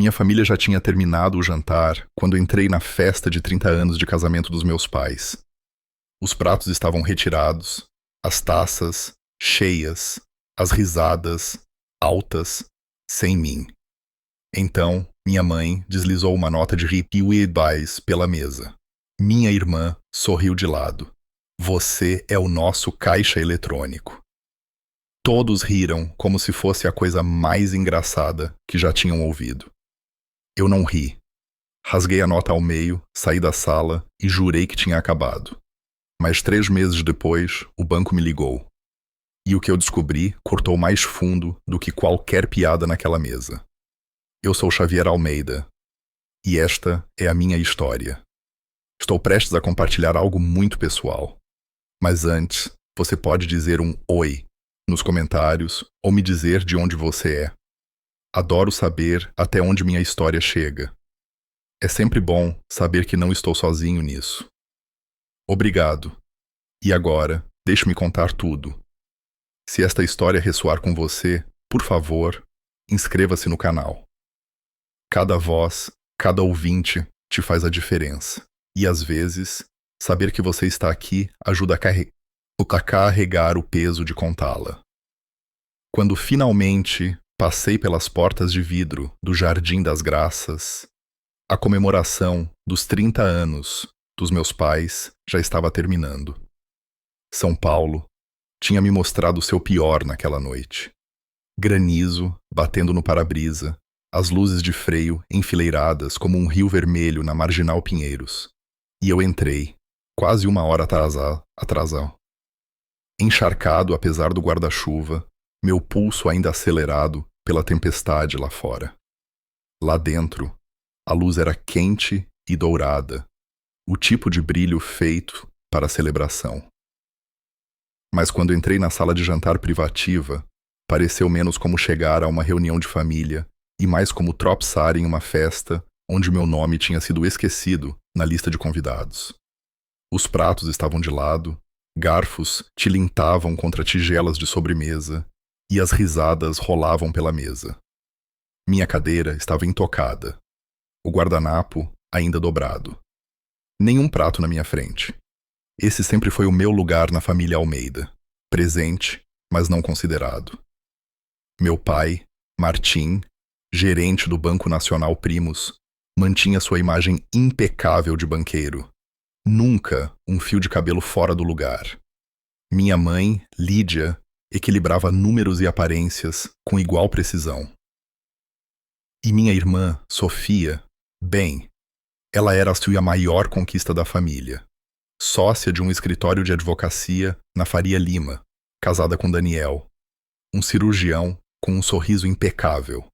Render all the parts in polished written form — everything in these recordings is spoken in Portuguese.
Minha família já tinha terminado o jantar quando entrei na festa de 30 anos de casamento dos meus pais. Os pratos estavam retirados, as taças cheias, as risadas altas, sem mim. Então, minha mãe deslizou uma nota de Happy Advice pela mesa. Minha irmã sorriu de lado. Você é o nosso caixa eletrônico. Todos riram como se fosse a coisa mais engraçada que já tinham ouvido. Eu não ri. Rasguei a nota ao meio, saí da sala e jurei que tinha acabado. Mas 3 meses depois, o banco me ligou. E o que eu descobri cortou mais fundo do que qualquer piada naquela mesa. Eu sou Xavier Almeida. E esta é a minha história. Estou prestes a compartilhar algo muito pessoal. Mas antes, você pode dizer um oi nos comentários ou me dizer de onde você é. Adoro saber até onde minha história chega. É sempre bom saber que não estou sozinho nisso. Obrigado. E agora, deixe-me contar tudo. Se esta história ressoar com você, por favor, inscreva-se no canal. Cada voz, cada ouvinte te faz a diferença. E às vezes, saber que você está aqui ajuda a carregar o peso de contá-la. Quando finalmente passei pelas portas de vidro do Jardim das Graças, a comemoração dos 30 anos dos meus pais já estava terminando. São Paulo tinha me mostrado o seu pior naquela noite. Granizo batendo no para-brisa, as luzes de freio enfileiradas como um rio vermelho na Marginal Pinheiros. E eu entrei, quase 1 hora atrasado. Encharcado apesar do guarda-chuva, meu pulso ainda acelerado pela tempestade lá fora. Lá dentro, a luz era quente e dourada, o tipo de brilho feito para a celebração. Mas quando entrei na sala de jantar privativa, pareceu menos como chegar a uma reunião de família e mais como tropeçar em uma festa onde meu nome tinha sido esquecido na lista de convidados. Os pratos estavam de lado, garfos tilintavam contra tigelas de sobremesa e as risadas rolavam pela mesa. Minha cadeira estava intocada, o guardanapo ainda dobrado. Nenhum prato na minha frente. Esse sempre foi o meu lugar na família Almeida, presente, mas não considerado. Meu pai, Martim, gerente do Banco Nacional Primus, mantinha sua imagem impecável de banqueiro. Nunca um fio de cabelo fora do lugar. Minha mãe, Lídia, equilibrava números e aparências com igual precisão. E minha irmã, Sofia, bem, ela era a maior conquista da família. Sócia de um escritório de advocacia na Faria Lima, casada com Daniel, um cirurgião com um sorriso impecável.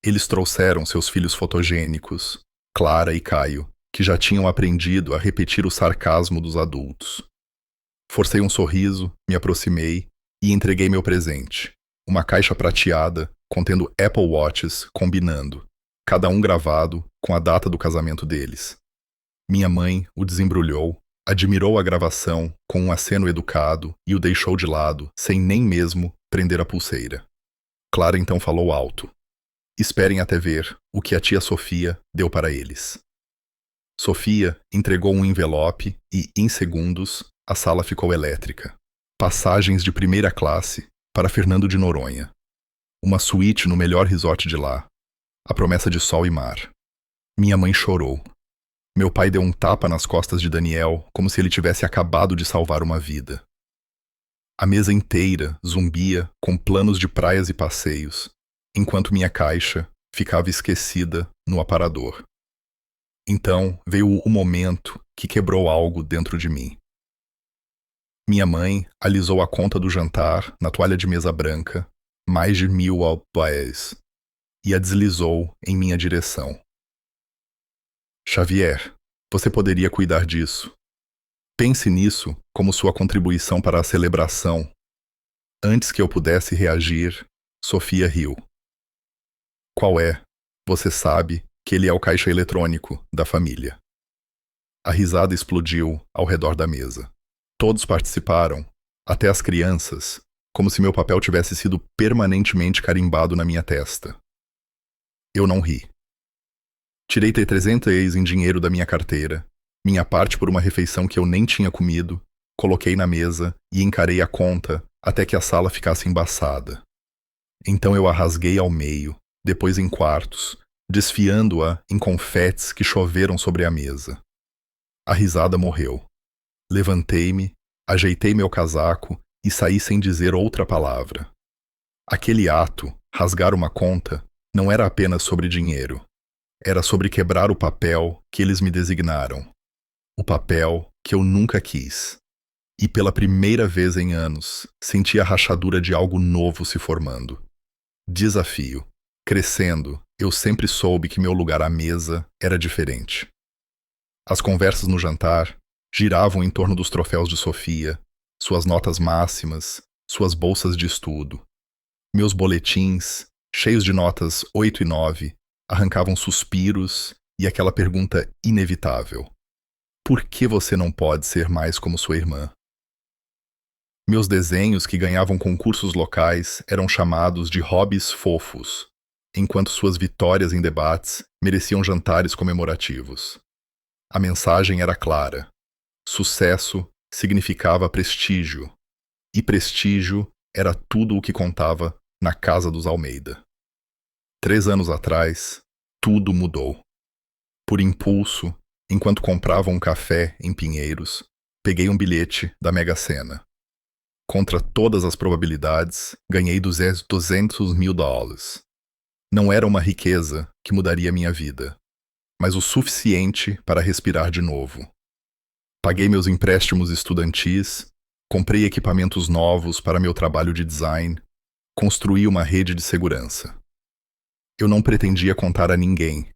Eles trouxeram seus filhos fotogênicos, Clara e Caio, que já tinham aprendido a repetir o sarcasmo dos adultos. Forcei um sorriso, me aproximei e entreguei meu presente, uma caixa prateada contendo Apple Watches combinando, cada um gravado com a data do casamento deles. Minha mãe o desembrulhou, admirou a gravação com um aceno educado e o deixou de lado, sem nem mesmo prender a pulseira. Clara então falou alto. Esperem até ver o que a tia Sofia deu para eles. Sofia entregou um envelope e, em segundos, a sala ficou elétrica. Passagens de primeira classe para Fernando de Noronha. Uma suíte no melhor resort de lá. A promessa de sol e mar. Minha mãe chorou. Meu pai deu um tapa nas costas de Daniel, como se ele tivesse acabado de salvar uma vida. A mesa inteira zumbia com planos de praias e passeios, enquanto minha caixa ficava esquecida no aparador. Então veio o momento que quebrou algo dentro de mim. Minha mãe alisou a conta do jantar na toalha de mesa branca, mais de 1.000 reais, e a deslizou em minha direção. Xavier, você poderia cuidar disso. Pense nisso como sua contribuição para a celebração. Antes que eu pudesse reagir, Sofia riu. Qual é? Você sabe que ele é o caixa eletrônico da família. A risada explodiu ao redor da mesa. Todos participaram, até as crianças, como se meu papel tivesse sido permanentemente carimbado na minha testa. Eu não ri. Tirei 300 em dinheiro da minha carteira, minha parte por uma refeição que eu nem tinha comido, coloquei na mesa e encarei a conta até que a sala ficasse embaçada. Então eu a rasguei ao meio, depois em quartos, desfiando-a em confetes que choveram sobre a mesa. A risada morreu. Levantei-me, ajeitei meu casaco e saí sem dizer outra palavra. Aquele ato, rasgar uma conta, não era apenas sobre dinheiro. Era sobre quebrar o papel que eles me designaram. O papel que eu nunca quis. E pela primeira vez em anos, senti a rachadura de algo novo se formando. Desafio. Crescendo, eu sempre soube que meu lugar à mesa era diferente. As conversas no jantar giravam em torno dos troféus de Sofia, suas notas máximas, suas bolsas de estudo. Meus boletins, cheios de notas 8 e 9, arrancavam suspiros e aquela pergunta inevitável: por que você não pode ser mais como sua irmã? Meus desenhos, que ganhavam concursos locais, eram chamados de hobbies fofos, enquanto suas vitórias em debates mereciam jantares comemorativos. A mensagem era clara. Sucesso significava prestígio, e prestígio era tudo o que contava na casa dos Almeida. 3 anos atrás, tudo mudou. Por impulso, enquanto comprava um café em Pinheiros, peguei um bilhete da Mega Sena. Contra todas as probabilidades, ganhei $200 mil. Não era uma riqueza que mudaria minha vida, mas o suficiente para respirar de novo. Paguei meus empréstimos estudantis, comprei equipamentos novos para meu trabalho de design, construí uma rede de segurança. Eu não pretendia contar a ninguém,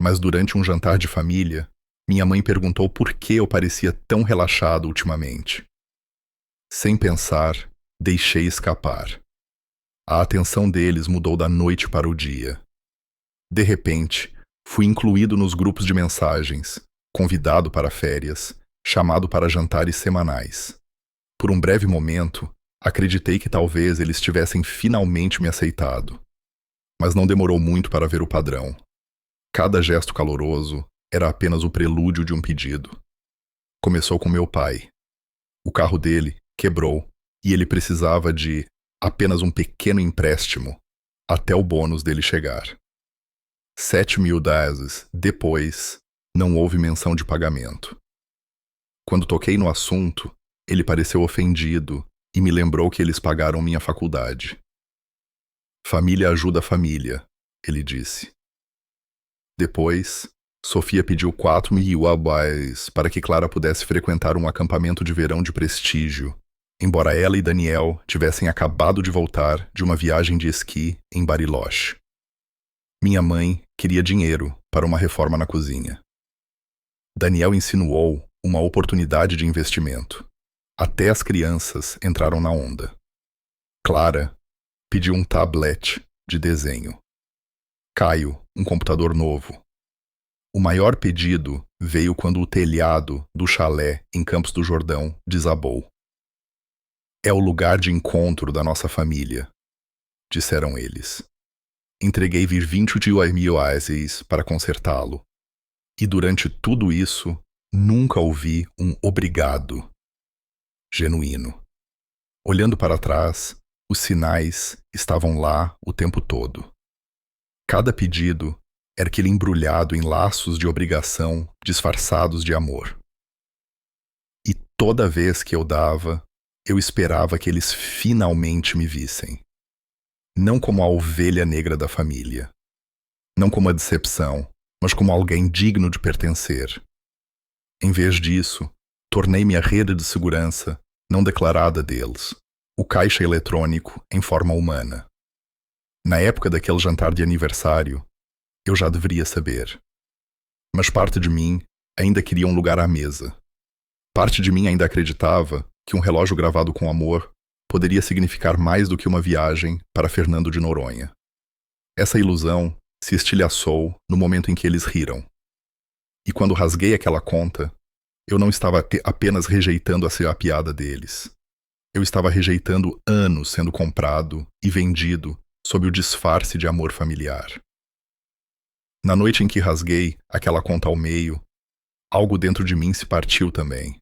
mas durante um jantar de família, minha mãe perguntou por que eu parecia tão relaxado ultimamente. Sem pensar, deixei escapar. A atenção deles mudou da noite para o dia. De repente, fui incluído nos grupos de mensagens, convidado para férias, chamado para jantares semanais. Por um breve momento, acreditei que talvez eles tivessem finalmente me aceitado. Mas não demorou muito para ver o padrão. Cada gesto caloroso era apenas o prelúdio de um pedido. Começou com meu pai. O carro dele quebrou e ele precisava de apenas um pequeno empréstimo até o bônus dele chegar. $7 mil depois, não houve menção de pagamento. Quando toquei no assunto, ele pareceu ofendido e me lembrou que eles pagaram minha faculdade. Família ajuda família, ele disse. Depois, Sofia pediu $4 mil para que Clara pudesse frequentar um acampamento de verão de prestígio, embora ela e Daniel tivessem acabado de voltar de uma viagem de esqui em Bariloche. Minha mãe queria dinheiro para uma reforma na cozinha. Daniel insinuou uma oportunidade de investimento. Até as crianças entraram na onda. Clara pediu um tablet de desenho. Caio, um computador novo. O maior pedido veio quando o telhado do chalé em Campos do Jordão desabou. É o lugar de encontro da nossa família, disseram eles. Entreguei $22 mil para consertá-lo. E durante tudo isso, nunca ouvi um obrigado genuíno. Olhando para trás, os sinais estavam lá o tempo todo. Cada pedido era aquele embrulhado em laços de obrigação disfarçados de amor. E toda vez que eu dava, eu esperava que eles finalmente me vissem. Não como a ovelha negra da família. Não como a decepção, mas como alguém digno de pertencer. Em vez disso, tornei-me a rede de segurança não declarada deles, o caixa eletrônico em forma humana. Na época daquele jantar de aniversário, eu já deveria saber. Mas parte de mim ainda queria um lugar à mesa. Parte de mim ainda acreditava que um relógio gravado com amor poderia significar mais do que uma viagem para Fernando de Noronha. Essa ilusão se estilhaçou no momento em que eles riram. E quando rasguei aquela conta, eu não estava apenas rejeitando a piada deles. Eu estava rejeitando anos sendo comprado e vendido sob o disfarce de amor familiar. Na noite em que rasguei aquela conta ao meio, algo dentro de mim se partiu também.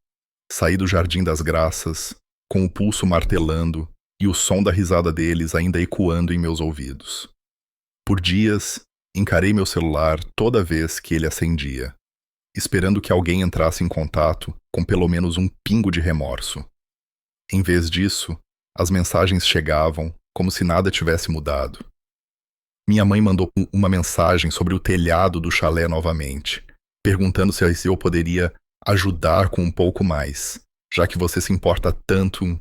Saí do Jardim das Graças, com o pulso martelando e o som da risada deles ainda ecoando em meus ouvidos. Por dias, encarei meu celular toda vez que ele acendia, esperando que alguém entrasse em contato com pelo menos um pingo de remorso. Em vez disso, as mensagens chegavam como se nada tivesse mudado. Minha mãe mandou uma mensagem sobre o telhado do chalé novamente, perguntando se eu poderia ajudar com um pouco mais, já que você se importa tanto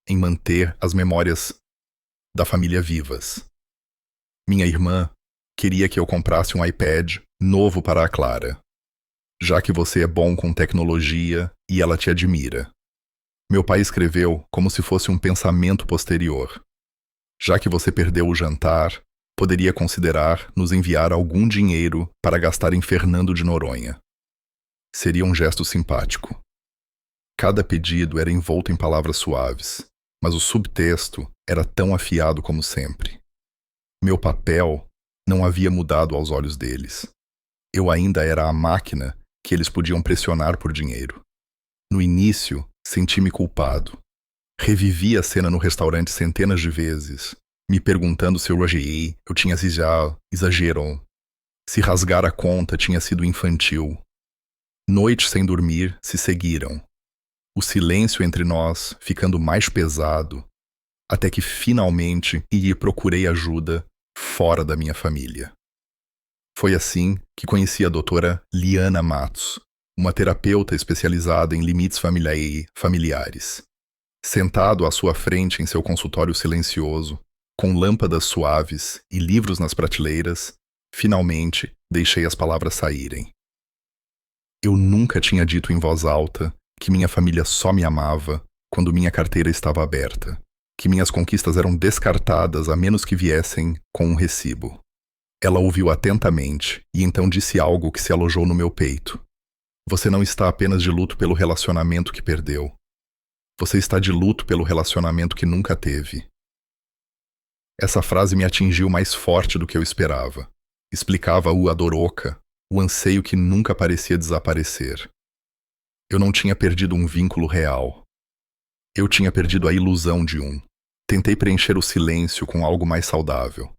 em manter as memórias da família vivas. Minha irmã queria que eu comprasse um iPad novo para a Clara, já que você é bom com tecnologia e ela te admira. Meu pai escreveu como se fosse um pensamento posterior. Já que você perdeu o jantar, poderia considerar nos enviar algum dinheiro para gastar em Fernando de Noronha. Seria um gesto simpático. Cada pedido era envolto em palavras suaves, mas o subtexto era tão afiado como sempre. Meu papel não havia mudado aos olhos deles. Eu ainda era a máquina que eles podiam pressionar por dinheiro. No início, senti-me culpado. Revivi a cena no restaurante centenas de vezes, me perguntando se eu tinha exagerado, se rasgar a conta tinha sido infantil. Noites sem dormir se seguiram. O silêncio entre nós ficando mais pesado, até que finalmente procurei ajuda fora da minha família. Foi assim que conheci a doutora Liana Matos, uma terapeuta especializada em limites familiares. Sentado à sua frente em seu consultório silencioso, com lâmpadas suaves e livros nas prateleiras, finalmente deixei as palavras saírem. Eu nunca tinha dito em voz alta que minha família só me amava quando minha carteira estava aberta, que minhas conquistas eram descartadas a menos que viessem com um recibo. Ela ouviu atentamente e então disse algo que se alojou no meu peito. Você não está apenas de luto pelo relacionamento que perdeu. Você está de luto pelo relacionamento que nunca teve. Essa frase me atingiu mais forte do que eu esperava. Explicava a dor oca, o anseio que nunca parecia desaparecer. Eu não tinha perdido um vínculo real. Eu tinha perdido a ilusão de um. Tentei preencher o silêncio com algo mais saudável.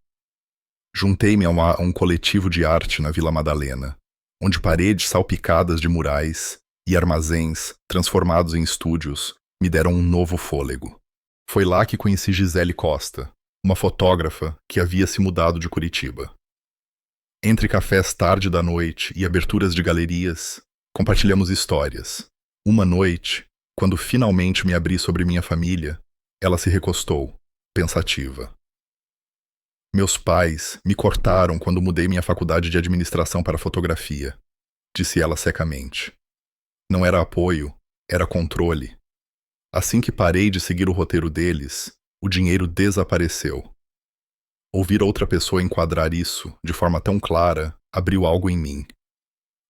Juntei-me a um coletivo de arte na Vila Madalena, onde paredes salpicadas de murais e armazéns transformados em estúdios me deram um novo fôlego. Foi lá que conheci Gisele Costa, uma fotógrafa que havia se mudado de Curitiba. Entre cafés tarde da noite e aberturas de galerias, compartilhamos histórias. Uma noite, quando finalmente me abri sobre minha família, ela se recostou, pensativa. Meus pais me cortaram quando mudei minha faculdade de administração para fotografia, disse ela secamente. Não era apoio, era controle. Assim que parei de seguir o roteiro deles, o dinheiro desapareceu. Ouvir outra pessoa enquadrar isso de forma tão clara abriu algo em mim.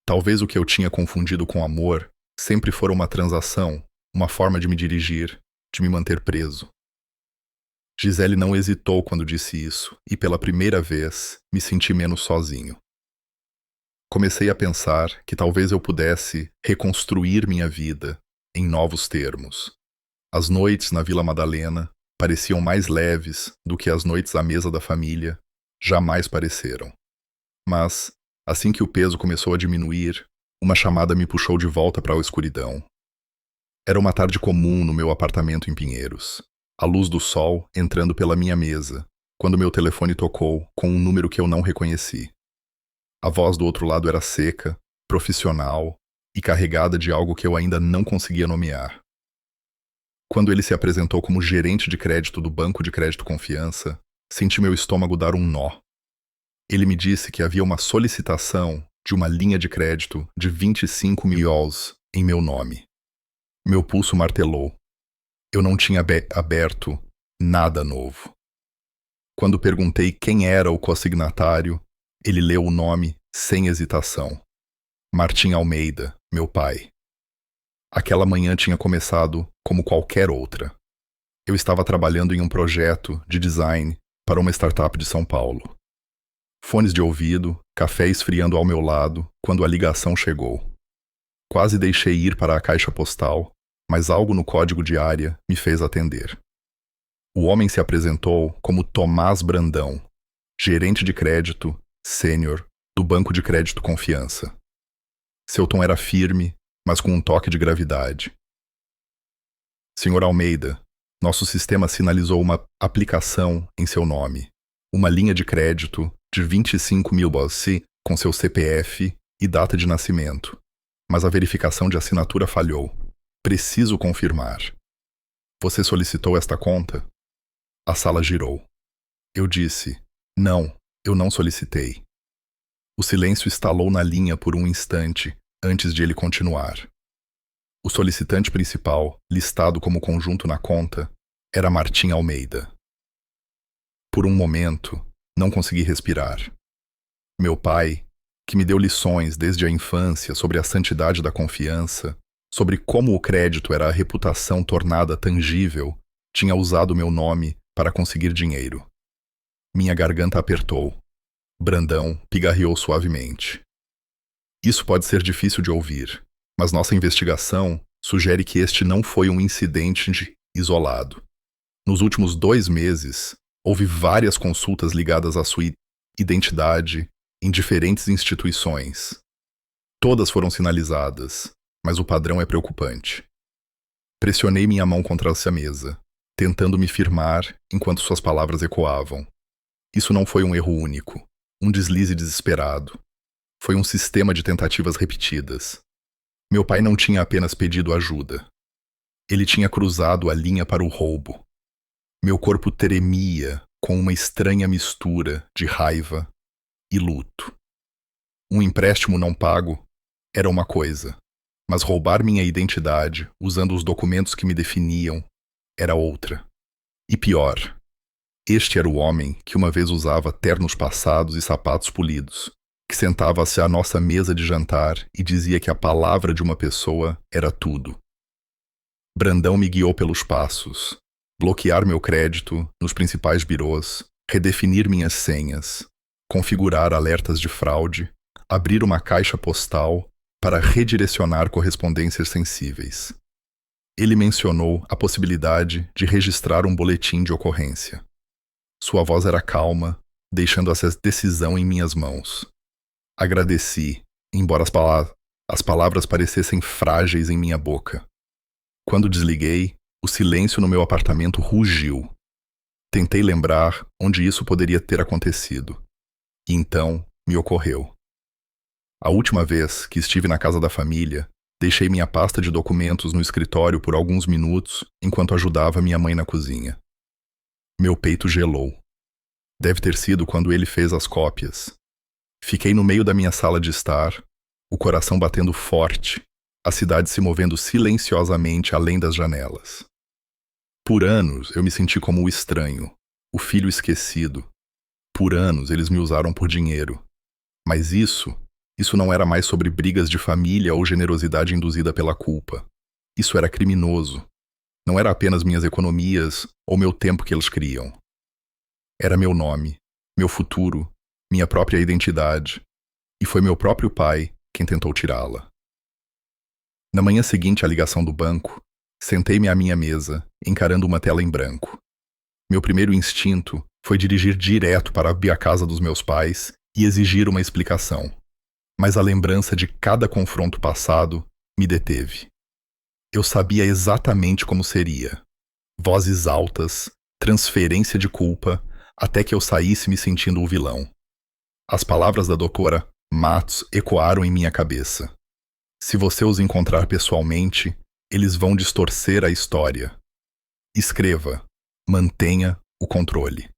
Talvez o que eu tinha confundido com amor sempre fora uma transação, uma forma de me dirigir, de me manter preso. Gisele não hesitou quando disse isso, e pela primeira vez me senti menos sozinho. Comecei a pensar que talvez eu pudesse reconstruir minha vida em novos termos. As noites na Vila Madalena pareciam mais leves do que as noites à mesa da família jamais pareceram. Mas, assim que o peso começou a diminuir, uma chamada me puxou de volta para a escuridão. Era uma tarde comum no meu apartamento em Pinheiros. A luz do sol entrando pela minha mesa, quando meu telefone tocou com um número que eu não reconheci. A voz do outro lado era seca, profissional e carregada de algo que eu ainda não conseguia nomear. Quando ele se apresentou como gerente de crédito do Banco de Crédito Confiança, senti meu estômago dar um nó. Ele me disse que havia uma solicitação de uma linha de crédito de 25 mil em meu nome. Meu pulso martelou. Eu não tinha aberto nada novo. Quando perguntei quem era o consignatário, ele leu o nome sem hesitação. Martim Almeida, meu pai. Aquela manhã tinha começado como qualquer outra. Eu estava trabalhando em um projeto de design para uma startup de São Paulo. Fones de ouvido, café esfriando ao meu lado, quando a ligação chegou. Quase deixei ir para a caixa postal, mas algo no código de área me fez atender. O homem se apresentou como Tomás Brandão, gerente de crédito, sênior, do Banco de Crédito Confiança. Seu tom era firme, mas com um toque de gravidade. Senhor Almeida, nosso sistema sinalizou uma aplicação em seu nome, uma linha de crédito de 25 mil BOC com seu CPF e data de nascimento, mas a verificação de assinatura falhou. Preciso confirmar. Você solicitou esta conta? A sala girou. Eu disse, não, eu não solicitei. O silêncio estalou na linha por um instante antes de ele continuar. O solicitante principal, listado como conjunto na conta, era Martim Almeida. Por um momento, não consegui respirar. Meu pai, que me deu lições desde a infância sobre a santidade da confiança, sobre como o crédito era a reputação tornada tangível, tinha usado meu nome para conseguir dinheiro. Minha garganta apertou. Brandão pigarreou suavemente. Isso pode ser difícil de ouvir, mas nossa investigação sugere que este não foi um incidente isolado. Nos últimos 2 meses, houve várias consultas ligadas à sua identidade em diferentes instituições. Todas foram sinalizadas, mas o padrão é preocupante. Pressionei minha mão contra essa mesa, tentando me firmar enquanto suas palavras ecoavam. Isso não foi um erro único, um deslize desesperado. Foi um sistema de tentativas repetidas. Meu pai não tinha apenas pedido ajuda. Ele tinha cruzado a linha para o roubo. Meu corpo tremia com uma estranha mistura de raiva e luto. Um empréstimo não pago era uma coisa, mas roubar minha identidade usando os documentos que me definiam era outra. E pior, este era o homem que uma vez usava ternos passados e sapatos polidos, que sentava-se à nossa mesa de jantar e dizia que a palavra de uma pessoa era tudo. Brandão me guiou pelos passos. Bloquear meu crédito nos principais birôs, redefinir minhas senhas, configurar alertas de fraude, abrir uma caixa postal para redirecionar correspondências sensíveis. Ele mencionou a possibilidade de registrar um boletim de ocorrência. Sua voz era calma, deixando essa decisão em minhas mãos. Agradeci, embora as palavras parecessem frágeis em minha boca. Quando desliguei, o silêncio no meu apartamento rugiu. Tentei lembrar onde isso poderia ter acontecido. E então me ocorreu. A última vez que estive na casa da família, deixei minha pasta de documentos no escritório por alguns minutos enquanto ajudava minha mãe na cozinha. Meu peito gelou. Deve ter sido quando ele fez as cópias. Fiquei no meio da minha sala de estar, o coração batendo forte, a cidade se movendo silenciosamente além das janelas. Por anos eu me senti como o estranho, o filho esquecido. Por anos eles me usaram por dinheiro. Mas isso não era mais sobre brigas de família ou generosidade induzida pela culpa. Isso era criminoso. Não era apenas minhas economias ou meu tempo que eles criam. Era meu nome, meu futuro, minha própria identidade. E foi meu próprio pai quem tentou tirá-la. Na manhã seguinte à ligação do banco, sentei-me à minha mesa, encarando uma tela em branco. Meu primeiro instinto foi dirigir direto para a casa dos meus pais e exigir uma explicação. Mas a lembrança de cada confronto passado me deteve. Eu sabia exatamente como seria. Vozes altas, transferência de culpa, até que eu saísse me sentindo o vilão. As palavras da doutora Matos ecoaram em minha cabeça. Se você os encontrar pessoalmente, eles vão distorcer a história. Escreva, mantenha o controle.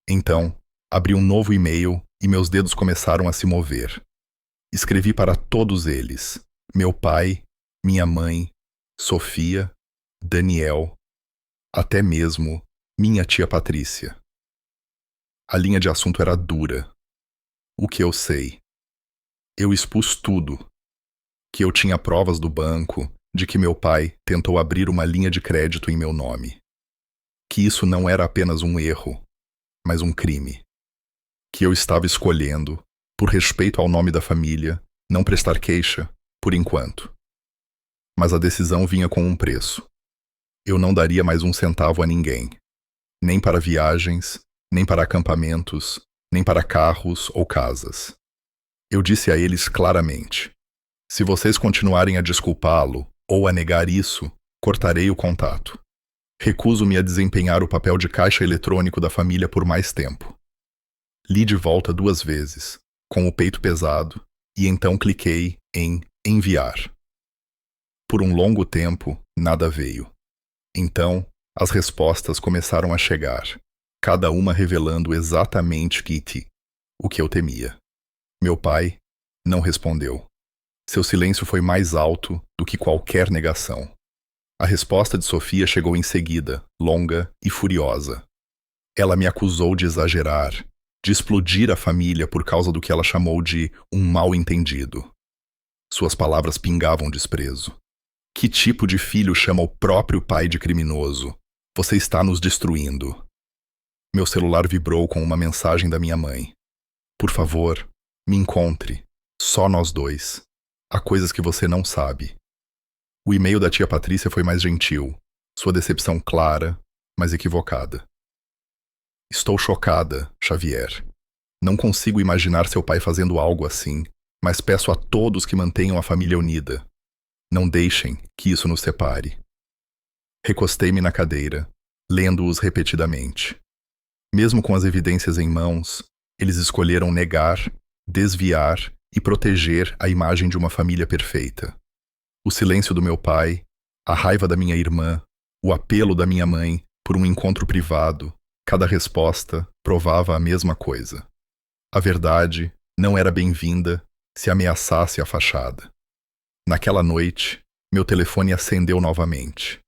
Então, abri um novo e-mail e meus dedos começaram a se mover. Escrevi para todos eles, meu pai, minha mãe, Sofia, Daniel, até mesmo minha tia Patrícia. A linha de assunto era dura. O que eu sei? Eu expus tudo. Que eu tinha provas do banco de que meu pai tentou abrir uma linha de crédito em meu nome. Que isso não era apenas um erro, mas um crime. que eu estava escolhendo, por respeito ao nome da família, não prestar queixa, por enquanto. Mas a decisão vinha com um preço. Eu não daria mais um centavo a ninguém. Nem para viagens, nem para acampamentos, nem para carros ou casas. Eu disse a eles claramente: se vocês continuarem a desculpá-lo ou a negar isso, cortarei o contato. Recuso-me a desempenhar o papel de caixa eletrônico da família por mais tempo. Li de volta 2 vezes, com o peito pesado, e então cliquei em enviar. Por um longo tempo, nada veio. Então, as respostas começaram a chegar, cada uma revelando exatamente o que eu temia. Meu pai não respondeu. Seu silêncio foi mais alto do que qualquer negação. A resposta de Sofia chegou em seguida, longa e furiosa. Ela me acusou de exagerar, de explodir a família por causa do que ela chamou de um mal-entendido. Suas palavras pingavam desprezo. Que tipo de filho chama o próprio pai de criminoso? Você está nos destruindo. Meu celular vibrou com uma mensagem da minha mãe. Por favor, me encontre. Só nós dois. Há coisas que você não sabe. O e-mail da tia Patrícia foi mais gentil. Sua decepção clara, mas equivocada. Estou chocada, Xavier. Não consigo imaginar seu pai fazendo algo assim, mas peço a todos que mantenham a família unida. Não deixem que isso nos separe. Recostei-me na cadeira, lendo-os repetidamente. Mesmo com as evidências em mãos, eles escolheram negar, desviar e proteger a imagem de uma família perfeita. O silêncio do meu pai, a raiva da minha irmã, o apelo da minha mãe por um encontro privado, cada resposta provava a mesma coisa. A verdade não era bem-vinda se ameaçasse a fachada. Naquela noite, meu telefone acendeu novamente.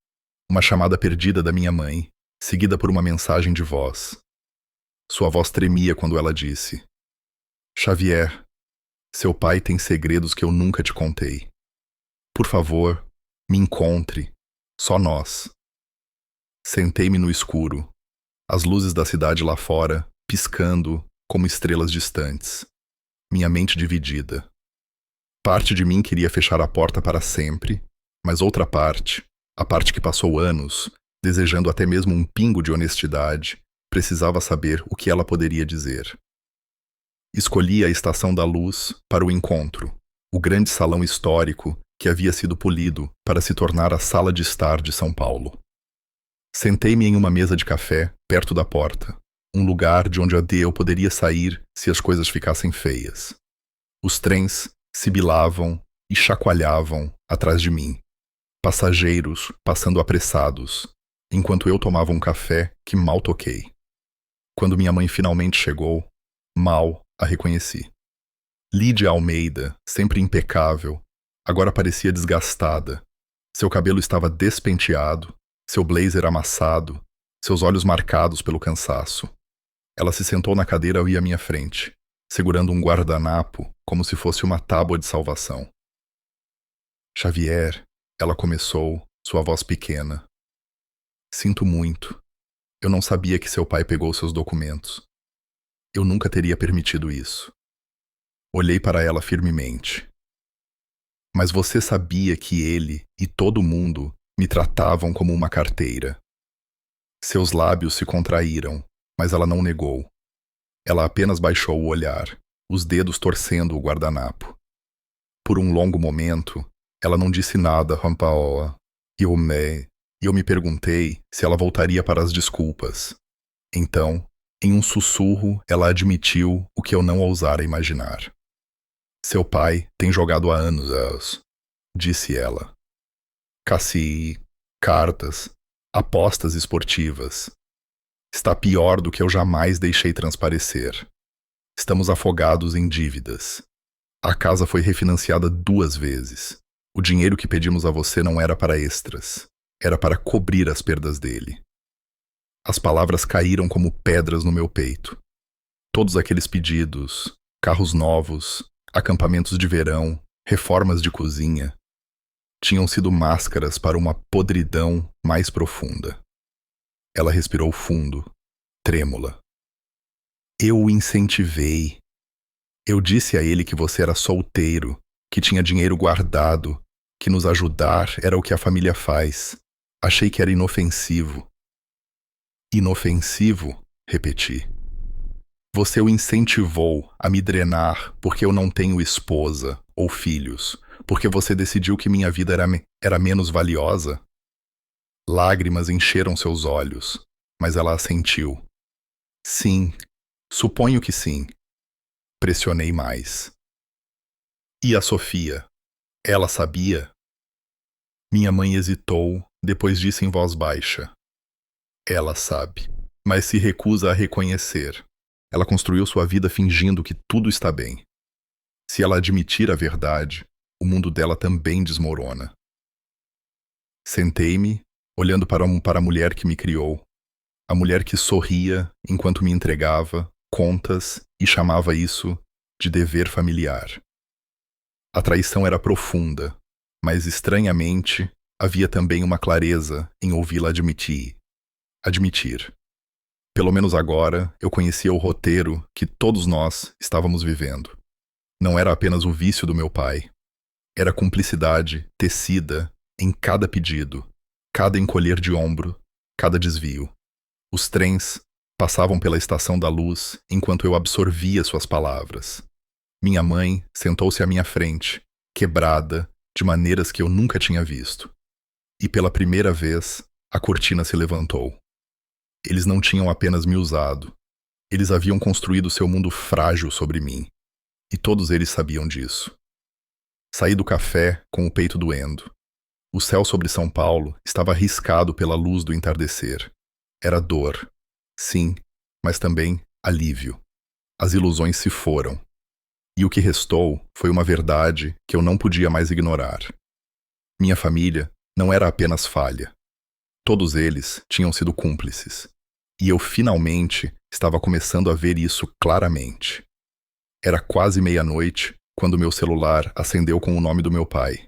Uma chamada perdida da minha mãe, seguida por uma mensagem de voz. Sua voz tremia quando ela disse: Xavier, seu pai tem segredos que eu nunca te contei. Por favor, me encontre. Só nós. Sentei-me no escuro, as luzes da cidade lá fora, piscando como estrelas distantes. Minha mente dividida. Parte de mim queria fechar a porta para sempre, mas outra parte, a parte que passou anos, desejando até mesmo um pingo de honestidade, precisava saber o que ela poderia dizer. Escolhi a Estação da Luz para o encontro, o grande salão histórico que havia sido polido para se tornar a sala de estar de São Paulo. Sentei-me em uma mesa de café, perto da porta, um lugar de onde eu poderia sair se as coisas ficassem feias. Os trens sibilavam e chacoalhavam atrás de mim, passageiros passando apressados, enquanto eu tomava um café que mal toquei. Quando minha mãe finalmente chegou, mal a reconheci. Lídia Almeida, sempre impecável, agora parecia desgastada. Seu cabelo estava despenteado, seu blazer amassado, seus olhos marcados pelo cansaço. Ela se sentou na cadeira e à minha frente, segurando um guardanapo como se fosse uma tábua de salvação. Xavier, ela começou, sua voz pequena. Sinto muito. Eu não sabia que seu pai pegou seus documentos. Eu nunca teria permitido isso. Olhei para ela firmemente. Mas você sabia que ele e todo mundo me tratavam como uma carteira. Seus lábios se contraíram, mas ela não negou. Ela apenas baixou o olhar, os dedos torcendo o guardanapo. Por um longo momento, ela não disse nada, Rampaoa, e eu me perguntei se ela voltaria para as desculpas. Então, em um sussurro, ela admitiu o que eu não ousara imaginar. Seu pai tem jogado há anos, disse ela. Cassi, cartas, apostas esportivas. Está pior do que eu jamais deixei transparecer. Estamos afogados em dívidas. A casa foi refinanciada 2 vezes. O dinheiro que pedimos a você não era para extras. Era para cobrir as perdas dele. As palavras caíram como pedras no meu peito. Todos aqueles pedidos, carros novos, acampamentos de verão, reformas de cozinha, tinham sido máscaras para uma podridão mais profunda. Ela respirou fundo, trêmula. Eu o incentivei. Eu disse a ele que você era solteiro, que tinha dinheiro guardado, que nos ajudar era o que a família faz. Achei que era inofensivo. Inofensivo? Repeti. Você o incentivou a me drenar porque eu não tenho esposa ou filhos, porque você decidiu que minha vida era menos valiosa? Lágrimas encheram seus olhos, mas ela assentiu. Sim, suponho que sim. Pressionei mais. E a Sofia? Ela sabia? Minha mãe hesitou, depois disse em voz baixa. Ela sabe, mas se recusa a reconhecer. Ela construiu sua vida fingindo que tudo está bem. Se ela admitir a verdade, o mundo dela também desmorona. Sentei-me, olhando para a mulher que me criou, a mulher que sorria enquanto me entregava contas e chamava isso de dever familiar. A traição era profunda, mas estranhamente havia também uma clareza em ouvi-la admitir. Pelo menos agora eu conhecia o roteiro que todos nós estávamos vivendo. Não era apenas o vício do meu pai. Era cumplicidade tecida em cada pedido, cada encolher de ombro, cada desvio. Os trens passavam pela Estação da Luz enquanto eu absorvia suas palavras. Minha mãe sentou-se à minha frente, quebrada, de maneiras que eu nunca tinha visto. E pela primeira vez, a cortina se levantou. Eles não tinham apenas me usado. Eles haviam construído seu mundo frágil sobre mim. E todos eles sabiam disso. Saí do café com o peito doendo. O céu sobre São Paulo estava riscado pela luz do entardecer. Era dor, sim, mas também alívio. As ilusões se foram. E o que restou foi uma verdade que eu não podia mais ignorar. Minha família não era apenas falha. Todos eles tinham sido cúmplices. E eu finalmente estava começando a ver isso claramente. Era quase meia-noite quando meu celular acendeu com o nome do meu pai.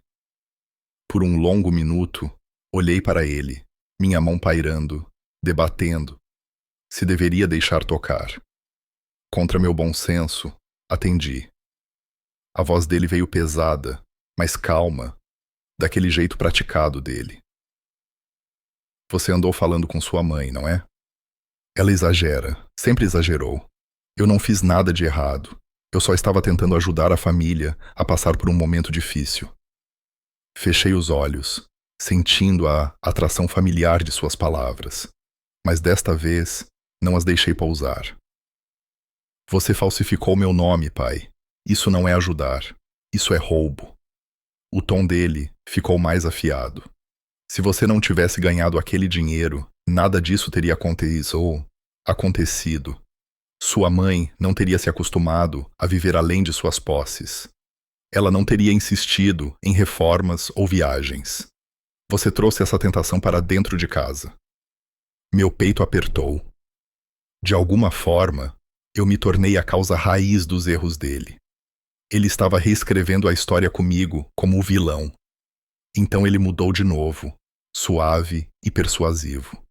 Por um longo minuto, olhei para ele, minha mão pairando, debatendo, se deveria deixar tocar. Contra meu bom senso, atendi. A voz dele veio pesada, mas calma, daquele jeito praticado dele. Você andou falando com sua mãe, não é? Ela exagera, sempre exagerou. Eu não fiz nada de errado. Eu só estava tentando ajudar a família a passar por um momento difícil. Fechei os olhos, sentindo a atração familiar de suas palavras. Mas desta vez, não as deixei pousar. Você falsificou meu nome, pai. Isso não é ajudar. Isso é roubo. O tom dele ficou mais afiado. Se você não tivesse ganhado aquele dinheiro, nada disso teria acontecido. Sua mãe não teria se acostumado a viver além de suas posses. Ela não teria insistido em reformas ou viagens. Você trouxe essa tentação para dentro de casa. Meu peito apertou. De alguma forma, eu me tornei a causa raiz dos erros dele. Ele estava reescrevendo a história comigo como o vilão. Então ele mudou de novo, suave e persuasivo.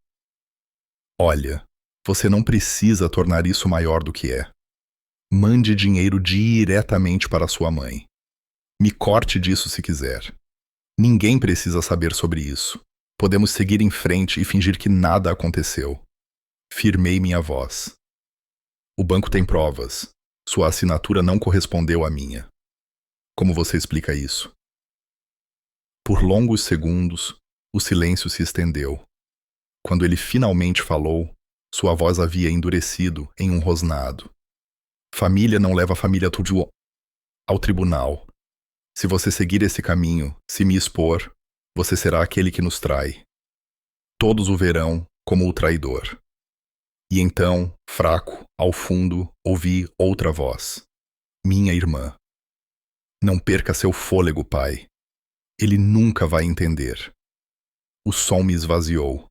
Olha, você não precisa tornar isso maior do que é. Mande dinheiro diretamente para sua mãe. Me corte disso se quiser. Ninguém precisa saber sobre isso. Podemos seguir em frente e fingir que nada aconteceu. Firmei minha voz. O banco tem provas. Sua assinatura não correspondeu à minha. Como você explica isso? Por longos segundos, o silêncio se estendeu. Quando ele finalmente falou, sua voz havia endurecido em um rosnado. Família não leva a família ao tribunal. Se você seguir esse caminho, se me expor, você será aquele que nos trai. Todos o verão como o traidor. E então, fraco, ao fundo, ouvi outra voz. Minha irmã. Não perca seu fôlego, pai. Ele nunca vai entender. O som me esvaziou.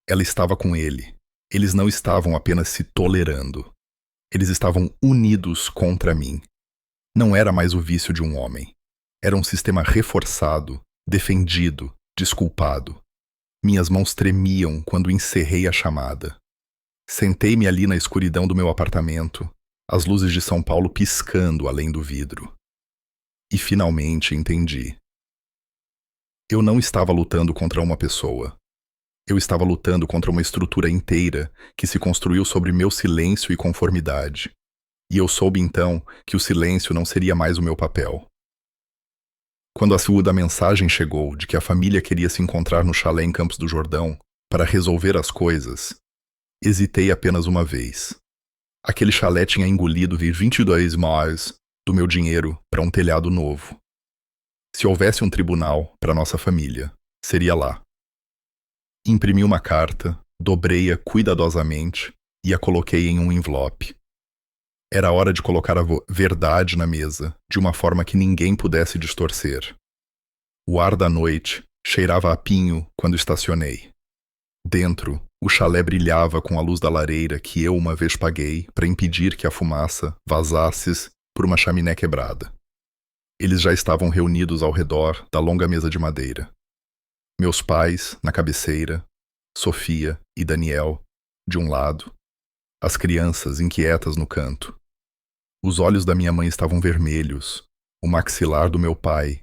Ela estava com ele. Eles não estavam apenas se tolerando. Eles estavam unidos contra mim. Não era mais o vício de um homem. Era um sistema reforçado, defendido, desculpado. Minhas mãos tremiam quando encerrei a chamada. Sentei-me ali na escuridão do meu apartamento, as luzes de São Paulo piscando além do vidro. E finalmente entendi. Eu não estava lutando contra uma pessoa. Eu estava lutando contra uma estrutura inteira que se construiu sobre meu silêncio e conformidade. E eu soube então que o silêncio não seria mais o meu papel. Quando a segunda mensagem chegou de que a família queria se encontrar no chalé em Campos do Jordão para resolver as coisas, hesitei apenas uma vez. Aquele chalé tinha engolido 22 mais do meu dinheiro para um telhado novo. Se houvesse um tribunal para nossa família, seria lá. Imprimi uma carta, dobrei-a cuidadosamente e a coloquei em um envelope. Era hora de colocar a verdade na mesa, de uma forma que ninguém pudesse distorcer. O ar da noite cheirava a pinho quando estacionei. Dentro, o chalé brilhava com a luz da lareira que eu uma vez paguei para impedir que a fumaça vazasse por uma chaminé quebrada. Eles já estavam reunidos ao redor da longa mesa de madeira. Meus pais, na cabeceira, Sofia e Daniel, de um lado, as crianças inquietas no canto. Os olhos da minha mãe estavam vermelhos, o maxilar do meu pai,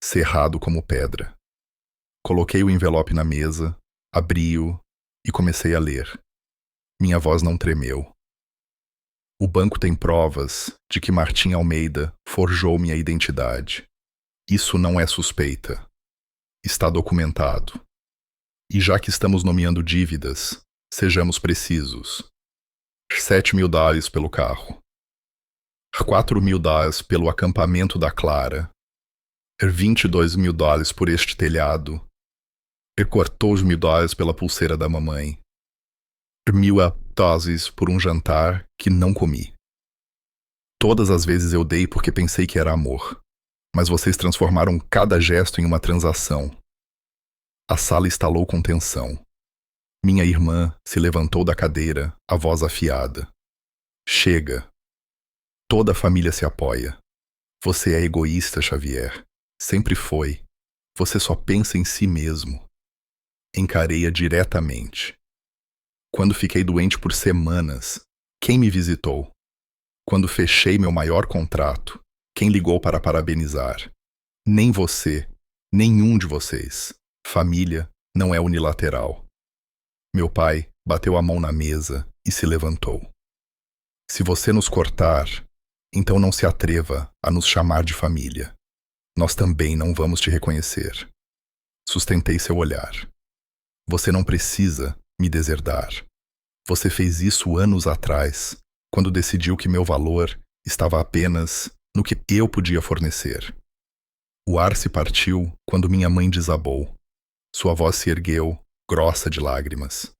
cerrado como pedra. Coloquei o envelope na mesa, abri-o e comecei a ler. Minha voz não tremeu. O banco tem provas de que Martim Almeida forjou minha identidade. Isso não é suspeita. Está documentado. E já que estamos nomeando dívidas, sejamos precisos. $7.000 pelo carro. $4.000 pelo acampamento da Clara. $22.000 por este telhado. $14.000 pela pulseira da mamãe. $1.000 por um jantar que não comi. Todas as vezes eu dei porque pensei que era amor, mas vocês transformaram cada gesto em uma transação. A sala estalou com tensão. Minha irmã se levantou da cadeira, a voz afiada. Chega. Toda a família se apoia. Você é egoísta, Xavier. Sempre foi. Você só pensa em si mesmo. Encarei-a diretamente. Quando fiquei doente por semanas, quem me visitou? Quando fechei meu maior contrato, quem ligou para parabenizar? Nem você, nenhum de vocês. Família não é unilateral. Meu pai bateu a mão na mesa e se levantou. Se você nos cortar, então não se atreva a nos chamar de família. Nós também não vamos te reconhecer. Sustentei seu olhar. Você não precisa me deserdar. Você fez isso anos atrás, quando decidiu que meu valor estava apenas no que eu podia fornecer. O ar se partiu quando minha mãe desabou. Sua voz se ergueu, grossa de lágrimas.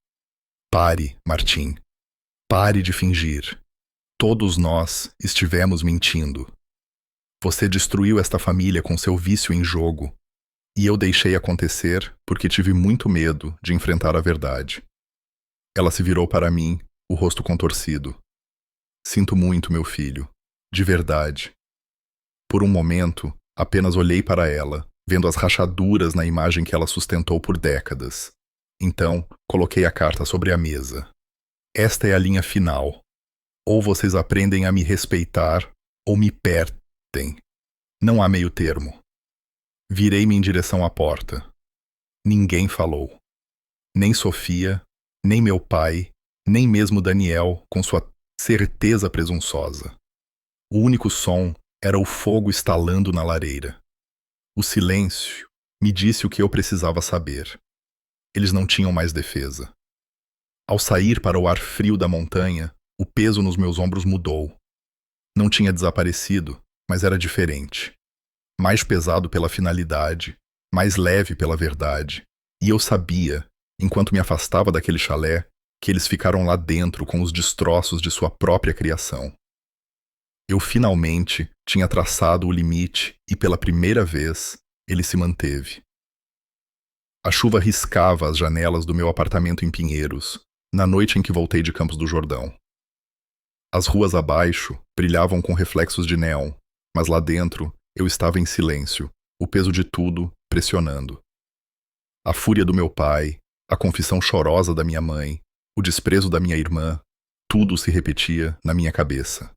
Pare, Martim. Pare de fingir. Todos nós estivemos mentindo. Você destruiu esta família com seu vício em jogo, e eu deixei acontecer porque tive muito medo de enfrentar a verdade. Ela se virou para mim, o rosto contorcido. Sinto muito, meu filho. De verdade. Por um momento, apenas olhei para ela, vendo as rachaduras na imagem que ela sustentou por décadas. Então, coloquei a carta sobre a mesa. Esta é a linha final. Ou vocês aprendem a me respeitar, ou me perdem. Não há meio termo. Virei-me em direção à porta. Ninguém falou. Nem Sofia, nem meu pai, nem mesmo Daniel, com sua certeza presunçosa. O único som era o fogo estalando na lareira. O silêncio me disse o que eu precisava saber. Eles não tinham mais defesa. Ao sair para o ar frio da montanha, o peso nos meus ombros mudou. Não tinha desaparecido, mas era diferente. Mais pesado pela finalidade, mais leve pela verdade. E eu sabia, enquanto me afastava daquele chalé, que eles ficaram lá dentro com os destroços de sua própria criação. Eu finalmente tinha traçado o limite e, pela primeira vez, ele se manteve. A chuva riscava as janelas do meu apartamento em Pinheiros, na noite em que voltei de Campos do Jordão. As ruas abaixo brilhavam com reflexos de neon, mas lá dentro eu estava em silêncio, o peso de tudo pressionando. A fúria do meu pai, a confissão chorosa da minha mãe, o desprezo da minha irmã, tudo se repetia na minha cabeça.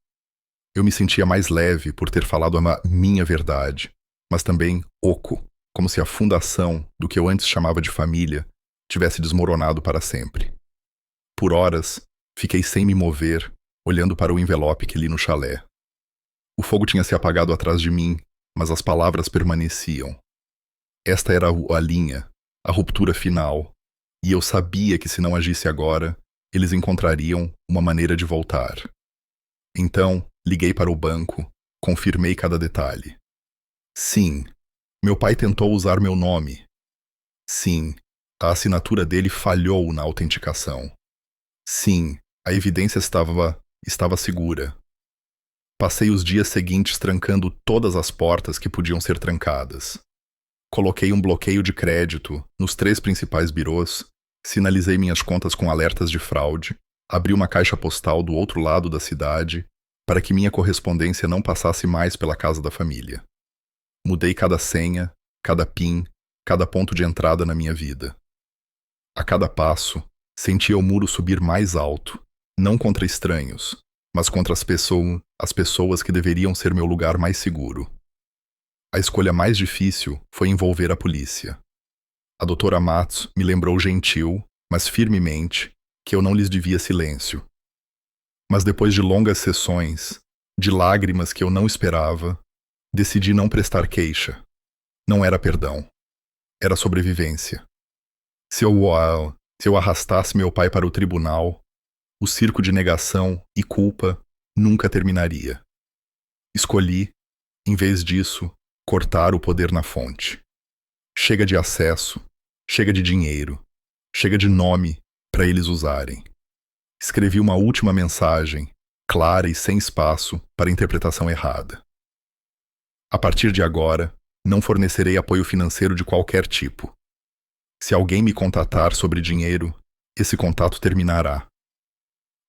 Eu me sentia mais leve por ter falado a minha verdade, mas também oco, como se a fundação do que eu antes chamava de família tivesse desmoronado para sempre. Por horas, fiquei sem me mover, olhando para o envelope que li no chalé. O fogo tinha se apagado atrás de mim, mas as palavras permaneciam. Esta era a linha, a ruptura final, e eu sabia que se não agisse agora, eles encontrariam uma maneira de voltar. Então, liguei para o banco, confirmei cada detalhe. Sim, meu pai tentou usar meu nome. Sim, a assinatura dele falhou na autenticação. Sim, a evidência estava segura. Passei os dias seguintes trancando todas as portas que podiam ser trancadas. Coloquei um bloqueio de crédito nos 3 principais birôs, sinalizei minhas contas com alertas de fraude, abri uma caixa postal do outro lado da cidade para que minha correspondência não passasse mais pela casa da família. Mudei cada senha, cada PIN, cada ponto de entrada na minha vida. A cada passo, sentia o muro subir mais alto, não contra estranhos, mas contra as pessoas que deveriam ser meu lugar mais seguro. A escolha mais difícil foi envolver a polícia. A doutora Matos me lembrou gentil, mas firmemente, que eu não lhes devia silêncio. Mas depois de longas sessões, de lágrimas que eu não esperava, decidi não prestar queixa. Não era perdão. Era sobrevivência. Se eu arrastasse meu pai para o tribunal, o circo de negação e culpa nunca terminaria. Escolhi, em vez disso, cortar o poder na fonte. Chega de acesso, chega de dinheiro, chega de nome para eles usarem. Escrevi uma última mensagem, clara e sem espaço para interpretação errada. A partir de agora, não fornecerei apoio financeiro de qualquer tipo. Se alguém me contatar sobre dinheiro, esse contato terminará.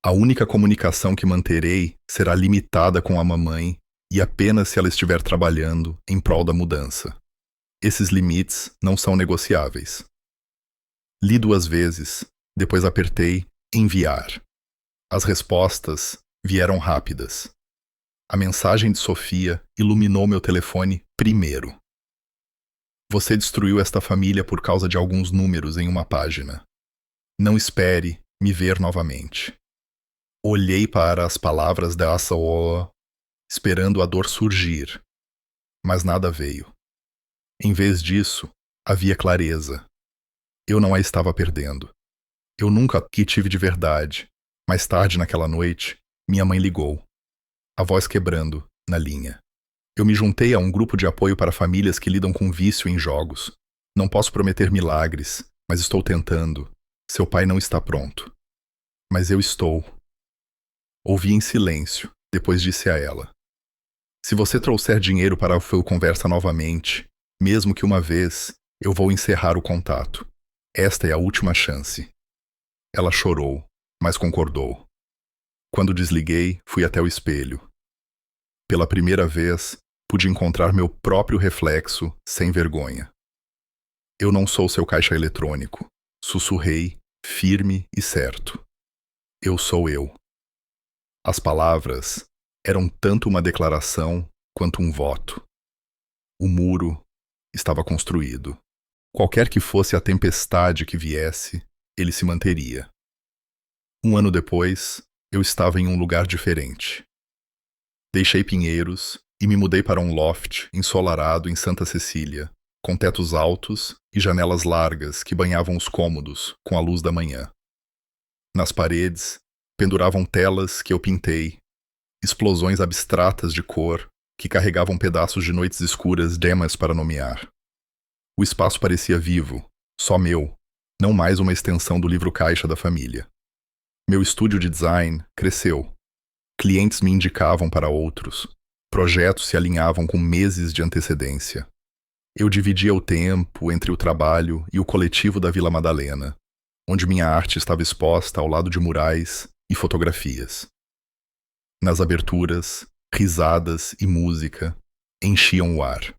A única comunicação que manterei será limitada com a mamãe e apenas se ela estiver trabalhando em prol da mudança. Esses limites não são negociáveis. Li 2 vezes, depois apertei enviar. As respostas vieram rápidas. A mensagem de Sofia iluminou meu telefone primeiro. Você destruiu esta família por causa de alguns números em uma página. Não espere me ver novamente. Olhei para as palavras da Asaoa, esperando a dor surgir, mas nada veio. Em vez disso, havia clareza. Eu não a estava perdendo. Eu nunca a tive de verdade. Mais tarde naquela noite, minha mãe ligou. A voz quebrando, na linha. Eu me juntei a um grupo de apoio para famílias que lidam com vício em jogos. Não posso prometer milagres, mas estou tentando. Seu pai não está pronto. Mas eu estou. Ouvi em silêncio, depois disse a ela. Se você trouxer dinheiro para a conversa novamente, mesmo que uma vez, eu vou encerrar o contato. Esta é a última chance. Ela chorou, mas concordou. Quando desliguei, fui até o espelho. Pela primeira vez, pude encontrar meu próprio reflexo sem vergonha. Eu não sou seu caixa eletrônico, sussurrei, firme e certo. Eu sou eu. As palavras eram tanto uma declaração quanto um voto. O muro estava construído. Qualquer que fosse a tempestade que viesse, ele se manteria. 1 ano depois, eu estava em um lugar diferente. Deixei Pinheiros e me mudei para um loft ensolarado em Santa Cecília, com tetos altos e janelas largas que banhavam os cômodos com a luz da manhã. Nas paredes, penduravam telas que eu pintei, explosões abstratas de cor que carregavam pedaços de noites escuras demais para nomear. O espaço parecia vivo, só meu, não mais uma extensão do livro-caixa da família. Meu estúdio de design cresceu. Clientes me indicavam para outros. Projetos se alinhavam com meses de antecedência. Eu dividia o tempo entre o trabalho e o coletivo da Vila Madalena, onde minha arte estava exposta ao lado de murais e fotografias. Nas aberturas, risadas e música enchiam o ar.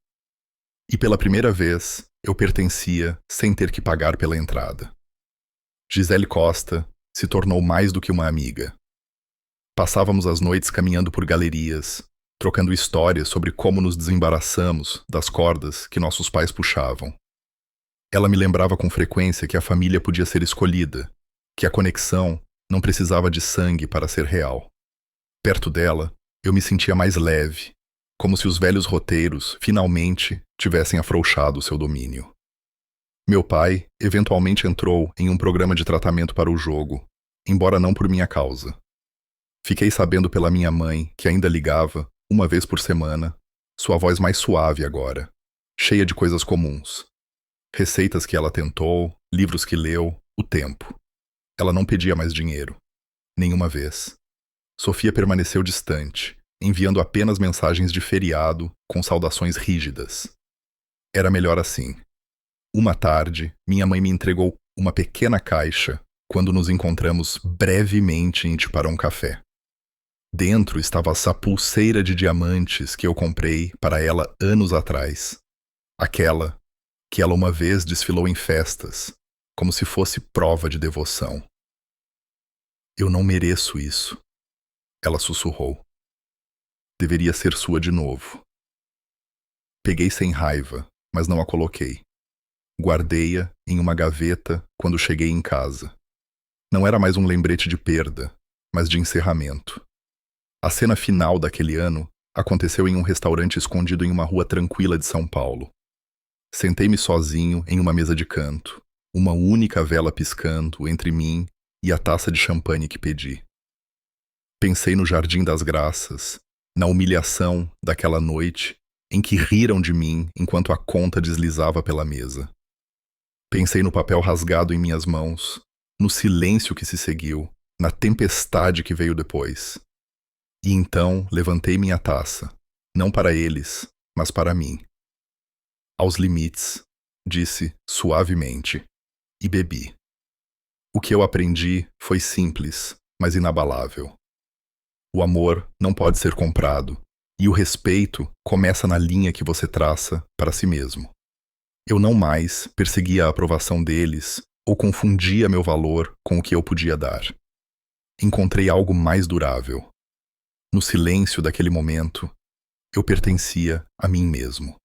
E pela primeira vez, eu pertencia sem ter que pagar pela entrada. Gisele Costa se tornou mais do que uma amiga. Passávamos as noites caminhando por galerias, trocando histórias sobre como nos desembaraçamos das cordas que nossos pais puxavam. Ela me lembrava com frequência que a família podia ser escolhida, que a conexão não precisava de sangue para ser real. Perto dela, eu me sentia mais leve, como se os velhos roteiros, finalmente, tivessem afrouxado seu domínio. Meu pai, eventualmente entrou em um programa de tratamento para o jogo, embora não por minha causa. Fiquei sabendo pela minha mãe, que ainda ligava, uma vez por semana, sua voz mais suave agora, cheia de coisas comuns. Receitas que ela tentou, livros que leu, o tempo. Ela não pedia mais dinheiro. Nenhuma vez. Sofia permaneceu distante, enviando apenas mensagens de feriado com saudações rígidas. Era melhor assim. Uma tarde, minha mãe me entregou uma pequena caixa quando nos encontramos brevemente em para um café. Dentro estava essa pulseira de diamantes que eu comprei para ela anos atrás. Aquela que ela uma vez desfilou em festas, como se fosse prova de devoção. Eu não mereço isso, ela sussurrou. Deveria ser sua de novo. Peguei sem raiva, mas não a coloquei. Guardei-a em uma gaveta quando cheguei em casa. Não era mais um lembrete de perda, mas de encerramento. A cena final daquele ano aconteceu em um restaurante escondido em uma rua tranquila de São Paulo. Sentei-me sozinho em uma mesa de canto, uma única vela piscando entre mim e a taça de champanhe que pedi. Pensei no Jardim das Graças, na humilhação daquela noite em que riram de mim enquanto a conta deslizava pela mesa. Pensei no papel rasgado em minhas mãos, no silêncio que se seguiu, na tempestade que veio depois. E então levantei minha taça, não para eles, mas para mim. Aos limites, disse suavemente, e bebi. O que eu aprendi foi simples, mas inabalável. O amor não pode ser comprado, e o respeito começa na linha que você traça para si mesmo. Eu não mais perseguia a aprovação deles ou confundia meu valor com o que eu podia dar. Encontrei algo mais durável. No silêncio daquele momento, eu pertencia a mim mesmo.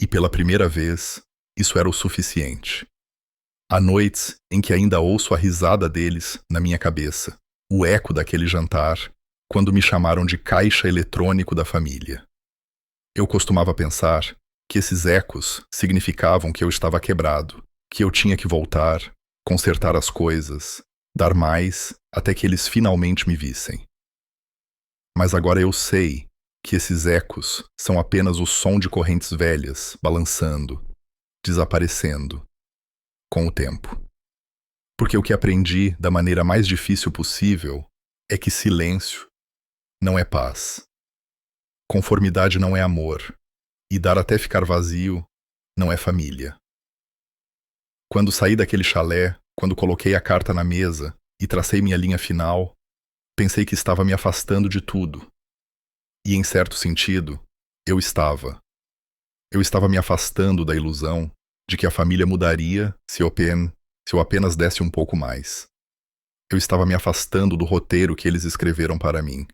E pela primeira vez, isso era o suficiente. Há noites em que ainda ouço a risada deles na minha cabeça, o eco daquele jantar, quando me chamaram de caixa eletrônico da família. Eu costumava pensar que esses ecos significavam que eu estava quebrado, que eu tinha que voltar, consertar as coisas, dar mais até que eles finalmente me vissem. Mas agora eu sei que esses ecos são apenas o som de correntes velhas balançando, desaparecendo, com o tempo. Porque o que aprendi da maneira mais difícil possível é que silêncio não é paz. Conformidade não é amor, e dar até ficar vazio não é família. Quando saí daquele chalé, quando coloquei a carta na mesa e tracei minha linha final, pensei que estava me afastando de tudo. E, em certo sentido, eu estava. Eu estava me afastando da ilusão de que a família mudaria se eu apenas desse um pouco mais. Eu estava me afastando do roteiro que eles escreveram para mim.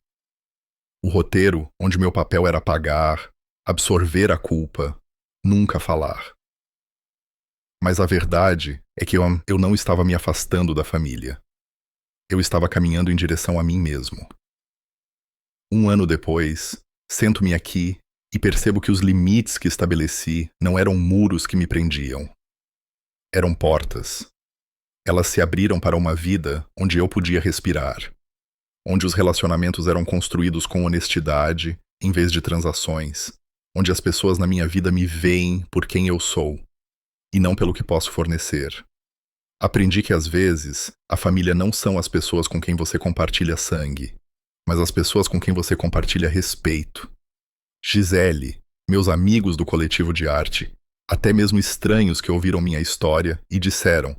O roteiro onde meu papel era pagar, absorver a culpa, nunca falar. Mas a verdade é que eu não estava me afastando da família. Eu estava caminhando em direção a mim mesmo. Um ano depois, sento-me aqui e percebo que os limites que estabeleci não eram muros que me prendiam. Eram portas. Elas se abriram para uma vida onde eu podia respirar, onde os relacionamentos eram construídos com honestidade em vez de transações, onde as pessoas na minha vida me veem por quem eu sou, e não pelo que posso fornecer. Aprendi que às vezes a família não são as pessoas com quem você compartilha sangue, mas as pessoas com quem você compartilha respeito. Gisele, meus amigos do coletivo de arte, até mesmo estranhos que ouviram minha história e disseram: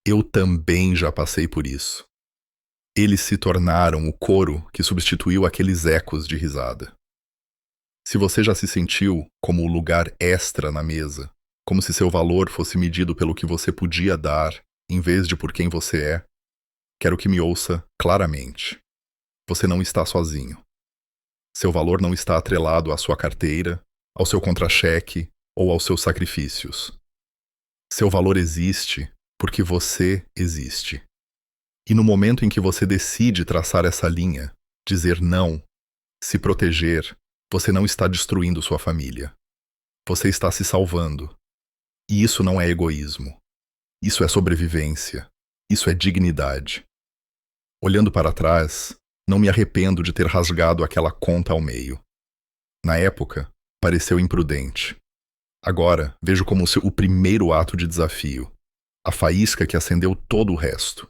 eu também já passei por isso. Eles se tornaram o coro que substituiu aqueles ecos de risada. Se você já se sentiu como o lugar extra na mesa, como se seu valor fosse medido pelo que você podia dar, em vez de por quem você é, quero que me ouça claramente. Você não está sozinho. Seu valor não está atrelado à sua carteira, ao seu contra-cheque ou aos seus sacrifícios. Seu valor existe porque você existe. E no momento em que você decide traçar essa linha, dizer não, se proteger, você não está destruindo sua família. Você está se salvando. E isso não é egoísmo. Isso é sobrevivência. Isso é dignidade. Olhando para trás, não me arrependo de ter rasgado aquela conta ao meio. Na época, pareceu imprudente. Agora, vejo como o primeiro ato de desafio, a faísca que acendeu todo o resto.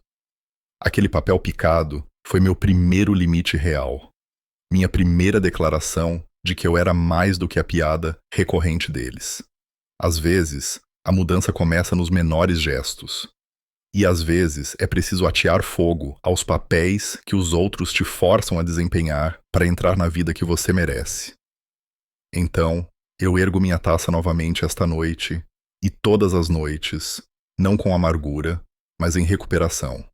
Aquele papel picado foi meu primeiro limite real, minha primeira declaração de que eu era mais do que a piada recorrente deles. Às vezes, a mudança começa nos menores gestos. E às vezes é preciso atear fogo aos papéis que os outros te forçam a desempenhar para entrar na vida que você merece. Então, eu ergo minha taça novamente esta noite, e todas as noites, não com amargura, mas em recuperação.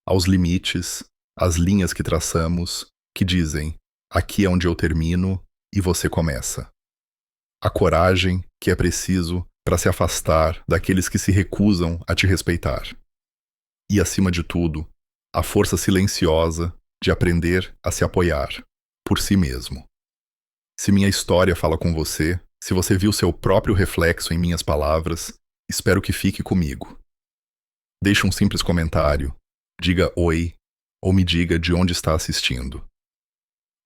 Aos limites, às linhas que traçamos, que dizem, aqui é onde eu termino e você começa. A coragem que é preciso para se afastar daqueles que se recusam a te respeitar. E, acima de tudo, a força silenciosa de aprender a se apoiar, por si mesmo. Se minha história fala com você, se você viu seu próprio reflexo em minhas palavras, espero que fique comigo. Deixe um simples comentário, diga oi, ou me diga de onde está assistindo.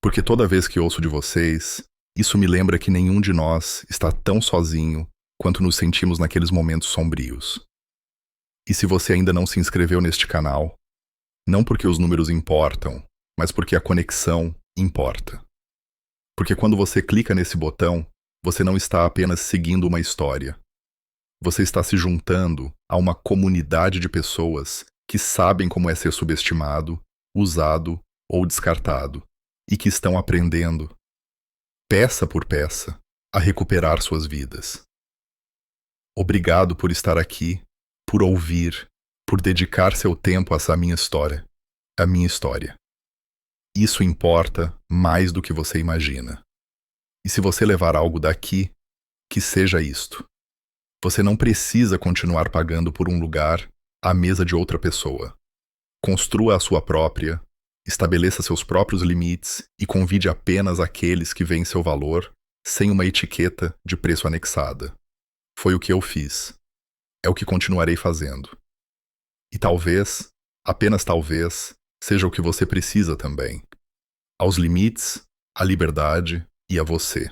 Porque toda vez que ouço de vocês, isso me lembra que nenhum de nós está tão sozinho quanto nos sentimos naqueles momentos sombrios. E se você ainda não se inscreveu neste canal, não porque os números importam, mas porque a conexão importa. Porque quando você clica nesse botão, você não está apenas seguindo uma história. Você está se juntando a uma comunidade de pessoas que sabem como é ser subestimado, usado ou descartado, e que estão aprendendo, peça por peça, a recuperar suas vidas. Obrigado por estar aqui, por ouvir, por dedicar seu tempo a essa minha história, a minha história. Isso importa mais do que você imagina. E se você levar algo daqui, que seja isto. Você não precisa continuar pagando por um lugar à mesa de outra pessoa. Construa a sua própria, estabeleça seus próprios limites e convide apenas aqueles que veem seu valor, sem uma etiqueta de preço anexada. Foi o que eu fiz. É o que continuarei fazendo. E talvez, apenas talvez, seja o que você precisa também. Aos limites, à liberdade e a você.